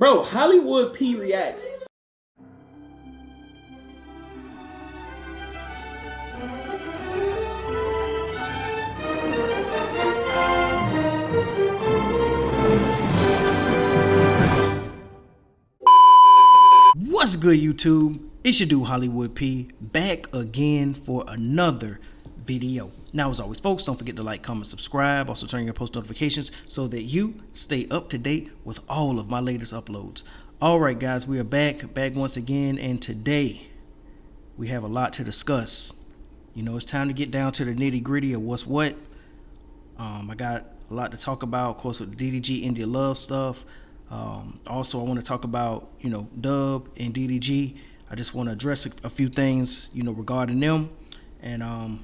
Bro, Hollywood P reacts. What's good, YouTube? It's your dude Hollywood P, back again for another video. Now, as always, folks, don't forget to like, comment, subscribe. Also turn on your post notifications so that you stay up to date with all of my latest uploads. All right, guys, we are back once again, and today we have a lot to discuss. You know, it's time to get down to the nitty gritty of what's what. I got a lot to talk about, of course, with the DDG India Love stuff. Also, I want to talk about, Dub and DDG. I just want to address a few things, regarding them. And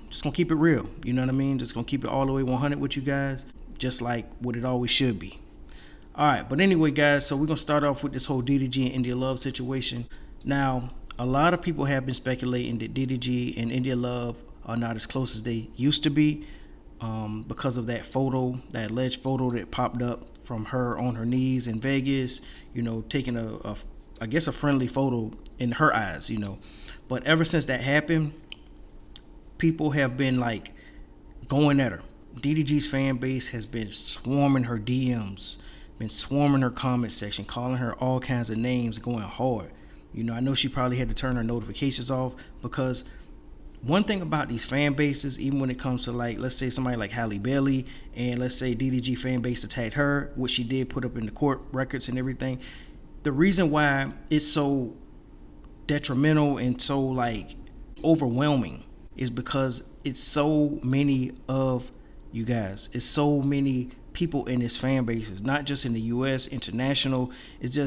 just going to keep it real. You know what I mean? Just going to keep it all the way 100 with you guys, just like what it always should be. All right. But anyway, guys, so we're going to start off with this whole DDG and India Love situation. Now, a lot of people have been speculating that DDG and India Love are not as close as they used to be because of that photo, that alleged photo that popped up from her on her knees in Vegas, taking I guess a friendly photo in her eyes, But ever since that happened, people have been like going at her. DDG's fan base has been swarming her DMs, been swarming her comment section, calling her all kinds of names, going hard. I know she probably had to turn her notifications off because one thing about these fan bases, even when it comes to, like, let's say somebody like Halle Bailey, and let's say DDG fan base attacked her, which she did put up in the court records and everything. The reason why it's so detrimental and so like overwhelming is because it's so many of you guys. It's so many people in this fan bases, not just in the US, international. It's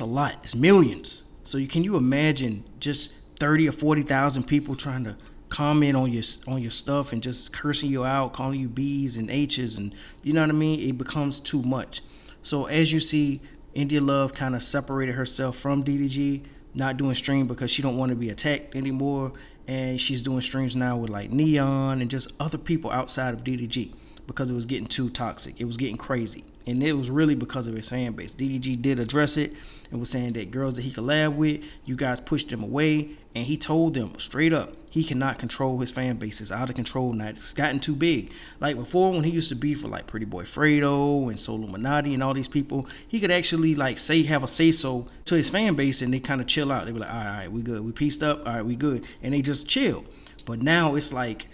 a lot. It's millions. So can you imagine just 30 or 40,000 people trying to comment on your stuff and just cursing you out, calling you B's and H's, and you know what I mean? It becomes too much. So as you see, India Love kind of separated herself from DDG, not doing stream because she don't want to be attacked anymore, and she's doing streams now with like Neon and just other people outside of DDG because it was getting too toxic. It was getting crazy. And it was really because of his fan base. DDG did address it and was saying that girls that he collab with, you guys pushed him away. And he told them straight up, he cannot control his fan base. It's out of control now. It's gotten too big. Like before, when he used to be for like Pretty Boy Fredo and Solo Illuminati and all these people, he could actually like have a say-so to his fan base, and they kind of chill out. They be like, all right, we good. We pieced up. All right, we good. And they just chill. But now it's like,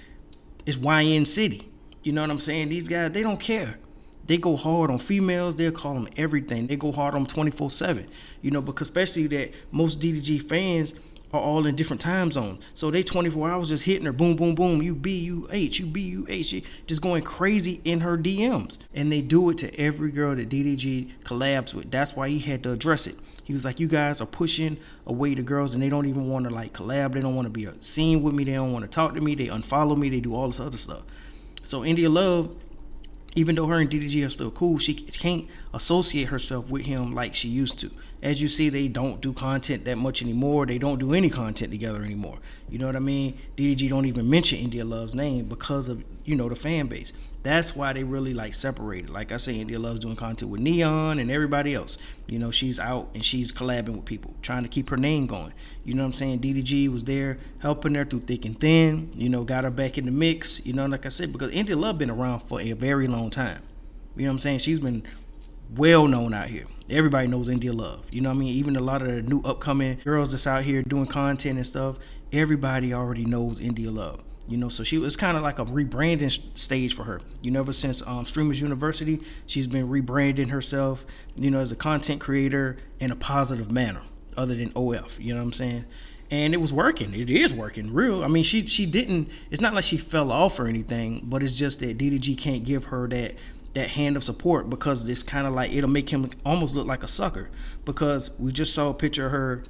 it's YN City. You know what I'm saying? These guys, they don't care. They go hard on females. They'll call them everything. They go hard on them 24/7. Because especially that most DDG fans are all in different time zones. So they 24 hours just hitting her, boom, boom, boom. You B, you H, you B, you H. Just going crazy in her DMs. And they do it to every girl that DDG collabs with. That's why he had to address it. He was like, you guys are pushing away the girls, and they don't even want to like collab. They don't want to be seen with me. They don't want to talk to me. They unfollow me. They do all this other stuff. So India Love, even though her and DDG are still cool, she can't associate herself with him like she used to. As you see, they don't do content that much anymore. They don't do any content together anymore. You know what I mean? DDG don't even mention India Love's name because of, the fan base. That's why they really like separated. Like I say, India Love's doing content with Neon and everybody else. She's out and she's collabing with people, trying to keep her name going. You know what I'm saying? DDG was there helping her through thick and thin, got her back in the mix, like I said, because India Love been around for a very long time. You know what I'm saying? She's been well known out here. Everybody knows India Love. You know what I mean? Even a lot of the new upcoming girls that's out here doing content and stuff, everybody already knows India Love. So she was kind of like a rebranding stage for her. Ever since Streamers University, she's been rebranding herself, as a content creator in a positive manner, other than OF. You know what I'm saying? And it was working. It is working, real. I mean, she didn't. It's not like she fell off or anything, but it's just that DDG can't give her that hand of support because it's kind of like it'll make him almost look like a sucker. Because we just saw a picture of her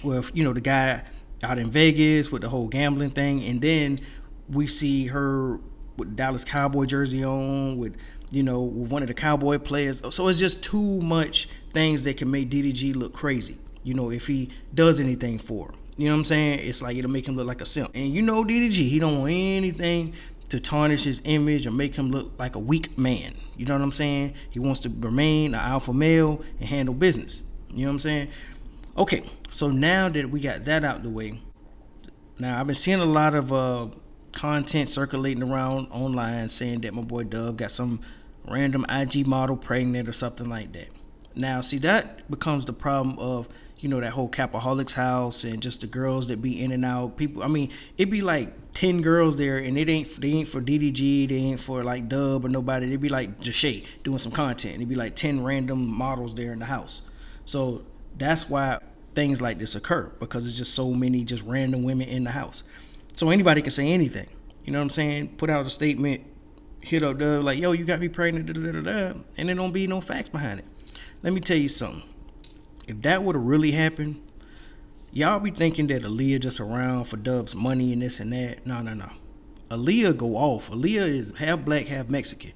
with the guy out in Vegas with the whole gambling thing, and then we see her with Dallas Cowboy jersey on with with one of the Cowboy players. So it's just too much things that can make DDG look crazy, if he does anything for her. You know what I'm saying? It's like it'll make him look like a simp. And DDG, he don't want anything to tarnish his image or make him look like a weak man. You know what I'm saying? He wants to remain an alpha male and handle business. You know what I'm saying? Okay, so now that we got that out the way, now I've been seeing a lot of content circulating around online saying that my boy Dub got some random IG model pregnant or something like that. Now, see, that becomes the problem of, you know, that whole Capaholics house and just the girls that be in and out. People, I mean, it be like 10 girls there, and they ain't for DDG, they ain't for like Dub or nobody. They be like Jashay doing some content. It'd be like 10 random models there in the house. So that's why things like this occur, because it's just so many just random women in the house. So anybody can say anything. You know what I'm saying? Put out a statement, hit up Dub like, yo, you got me pregnant, and there don't be no facts behind it. Let me tell you something. If that would have really happened, y'all be thinking that Aaliyah just around for Dub's money and this and that. No. Aaliyah go off. Aaliyah is half black, half Mexican.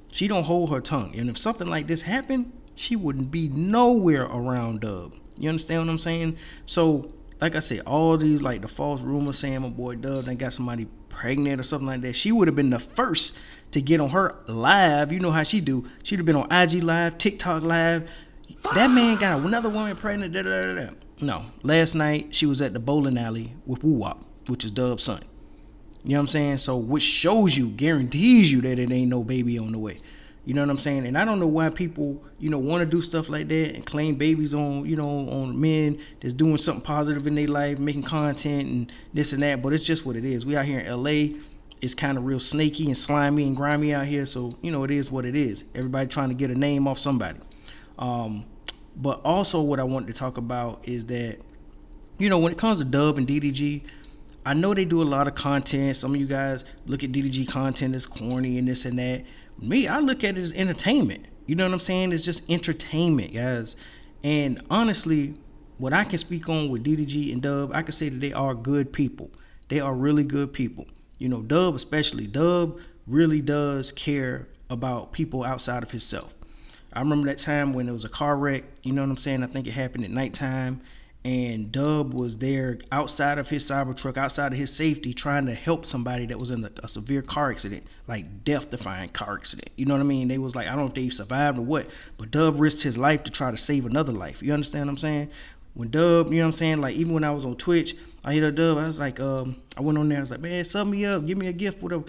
She don't hold her tongue. And if something like this happened, she wouldn't be nowhere around Dub. You understand what I'm saying? So, like I said, all these, like the false rumors saying my boy Dub done got somebody pregnant or something like that, she would have been the first to get on her live. You know how she do. She'd have been on IG Live, TikTok Live. That man got another woman pregnant. No, last night she was at the bowling alley with Woo Wop, which is Dub's son. You know what I'm saying? So, which shows you, guarantees you that it ain't no baby on the way. You know what I'm saying? And I don't know why people, you know, want to do stuff like that and claim babies on, you know, on men that's doing something positive in their life, making content and this and that. But it's just what it is. We out here in LA. It's kind of real snaky and slimy and grimy out here. So, you know, it is what it is. Everybody trying to get a name off somebody. But also what I wanted to talk about is that, you know, when it comes to Dub and DDG, I know they do a lot of content. Some of you guys look at DDG content as corny and this and that. Me, I look at it as entertainment. You know what I'm saying? It's just entertainment, guys. And honestly, what I can speak on with DDG and Dub, I can say that they are good people. They are really good people. You know, Dub especially. Dub really does care about people outside of himself. I remember that time when there was a car wreck, you know what I'm saying? I think it happened at nighttime, and Dub was there outside of his Cybertruck, outside of his safety, trying to help somebody that was in a severe car accident, like death-defying car accident. You know what I mean? They was like, I don't know if they survived or what, but Dub risked his life to try to save another life. You understand what I'm saying? When Dub, you know what I'm saying? Like, even when I was on Twitch, I hit a Dub, I was like, I went on there, I was like, man, sub me up, give me a gift, whatever.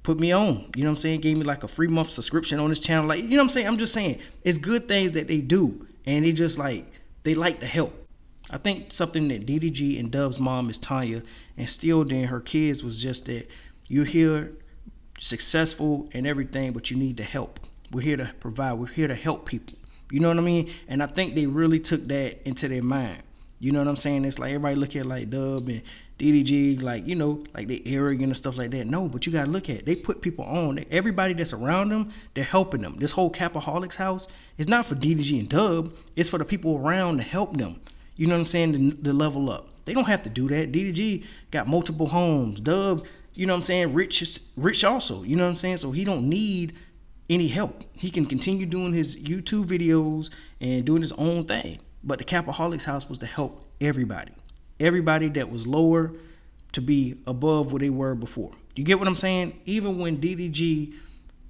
Put me on, you know what I'm saying? Gave me like a free month subscription on this channel. Like, you know what I'm saying? I'm just saying, it's good things that they do. And they just like, they like to help. I think something that DDG and Dub's mom, Miss Tanya, instilled in her kids was just that you're here successful and everything, but you need to help. We're here to provide. We're here to help people. You know what I mean? And I think they really took that into their mind. You know what I'm saying? It's like everybody look at like Dub and DDG, like, you know, like they arrogant and stuff like that. No, but you got to look at it. They put people on. Everybody that's around them, they're helping them. This whole Capaholics house is not for DDG and Dub. It's for the people around to help them. You know what I'm saying? To level up. They don't have to do that. DDG got multiple homes. Dub, you know what I'm saying? Rich also. You know what I'm saying? So he don't need any help. He can continue doing his YouTube videos and doing his own thing. But the Capaholics house was to help everybody. Everybody that was lower to be above where they were before. You get what I'm saying? Even when DDG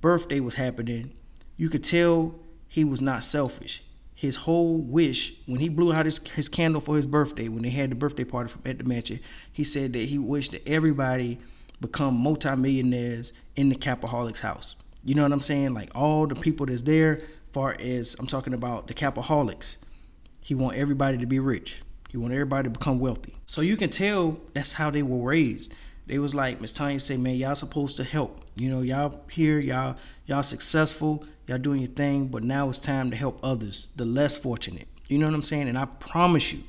birthday was happening, you could tell he was not selfish. His whole wish, when he blew out his candle for his birthday, when they had the birthday party at the mansion, he said that he wished that everybody become multimillionaires in the Capaholics house. You know what I'm saying? Like all the people that's there, far as I'm talking about the Capaholics, he want everybody to be rich. He want everybody to become wealthy. So you can tell that's how they were raised. They was like, Miss Tanya said, man, y'all supposed to help. You know, y'all here, y'all successful, y'all doing your thing, but now it's time to help others, the less fortunate. You know what I'm saying? And I promise you,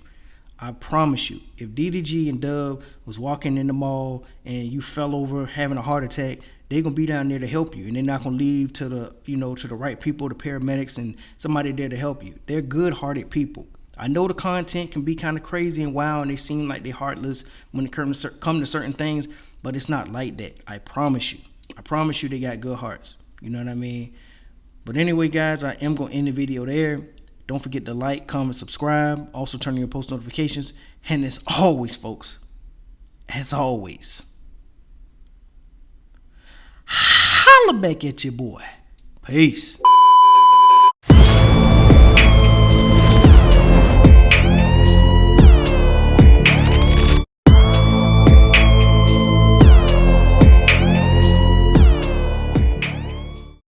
if DDG and Dub was walking in the mall and you fell over having a heart attack, they're gonna be down there to help you, and they're not gonna leave to the, you know, to the right people, the paramedics and somebody there to help you. They're good-hearted people. I know the content can be kind of crazy and wild, and they seem like they're heartless when it comes to certain things, but it's not like that. I promise you. I promise you they got good hearts. You know what I mean? But anyway, guys, I am going to end the video there. Don't forget to like, comment, subscribe. Also turn on your post notifications. And as always, folks, as always, holla back at your boy. Peace.